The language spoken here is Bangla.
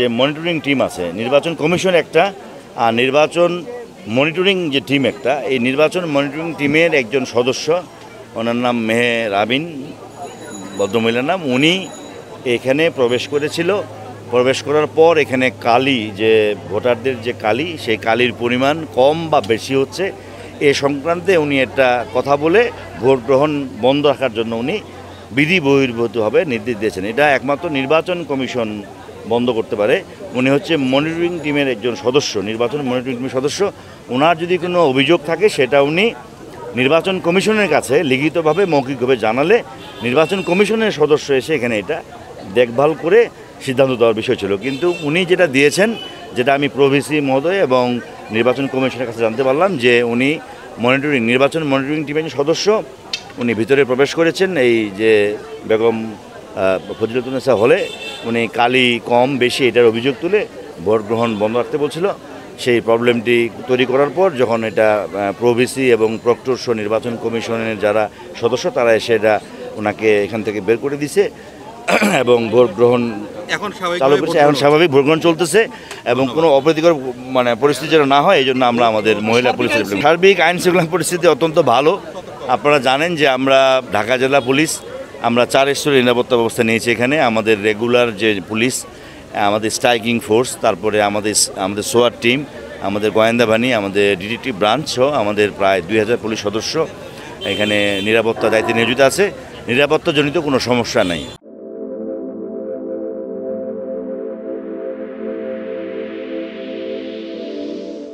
যে মনিটরিং টিম আছে, নির্বাচন কমিশন একটা আর নির্বাচন মনিটরিং যে টিম একটা, এই নির্বাচন মনিটরিং টিমের একজন সদস্য, ওনার নাম মেহের আবিন, ভদ্রমহিলার নাম, উনি এখানে প্রবেশ করেছিল। প্রবেশ করার পর এখানে কালি, যে ভোটারদের যে কালি, সেই কালির পরিমাণ কম বা বেশি হচ্ছে এ সংক্রান্তে উনি একটা কথা বলে ভোট গ্রহণ বন্ধ রাখার জন্য উনি বিধি বহির্ভূতভাবে নির্দেশ দিয়েছেন। এটা একমাত্র নির্বাচন কমিশন বন্ধ করতে পারে। উনি হচ্ছে মনিটরিং টিমের একজন সদস্য, নির্বাচন মনিটরিং টিমের সদস্য। ওনার যদি কোনো অভিযোগ থাকে সেটা উনি নির্বাচন কমিশনের কাছে লিখিতভাবে মৌখিকভাবে জানালে নির্বাচন কমিশনের সদস্য এসে এখানে এটা দেখভাল করে সিদ্ধান্ত দেওয়ার বিষয় ছিল। কিন্তু উনি যেটা দিয়েছেন, যেটা আমি প্রভিসি মহোদয় এবং নির্বাচন কমিশনের কাছে জানতে পারলাম, যে উনি নির্বাচন মনিটরিং টিমের সদস্য, উনি ভিতরে প্রবেশ করেছেন এই যে বেগম ফজিলাতুন্নেসা হলে, উনি কালি কম বেশি এটার অভিযোগ তুলে ভোট গ্রহণ বন্ধ রাখতে বলছিল। সেই প্রবলেমটি তৈরি করার পর যখন এটা প্রভিসি এবং প্রক্টরসহ নির্বাচন কমিশনের যারা সদস্য তারা এসে এটা ওনাকে এখান থেকে বের করে দিছে এবং ভোট গ্রহণ চালু করেছে। এখন স্বাভাবিক ভোট গ্রহণ চলতেছে এবং কোনো অপ্রীতিকর পরিস্থিতি যেন না হয় এই জন্য আমরা আমাদের মহিলা পুলিশের সার্বিক আইন শৃঙ্খলা পরিস্থিতি অত্যন্ত ভালো। আপনারা জানেন যে আমরা ঢাকা জেলা পুলিশ আমরা 4 স্তরের নিরাপত্তা ব্যবস্থা নিয়েছি এখানে। আমাদের রেগুলার যে পুলিশ, আমাদের স্ট্রাইকিং ফোর্স, তারপরে আমাদের সোয়ার টিম, আমাদের গোয়েন্দা বাহিনী, আমাদের ডিটেকটিভ ব্রাঞ্চ সহ আমাদের প্রায় 2000 পুলিশ সদস্য এখানে নিরাপত্তা দায়িত্বে নিয়োজিত আছে। নিরাপত্তাজনিত কোনো সমস্যা নেই।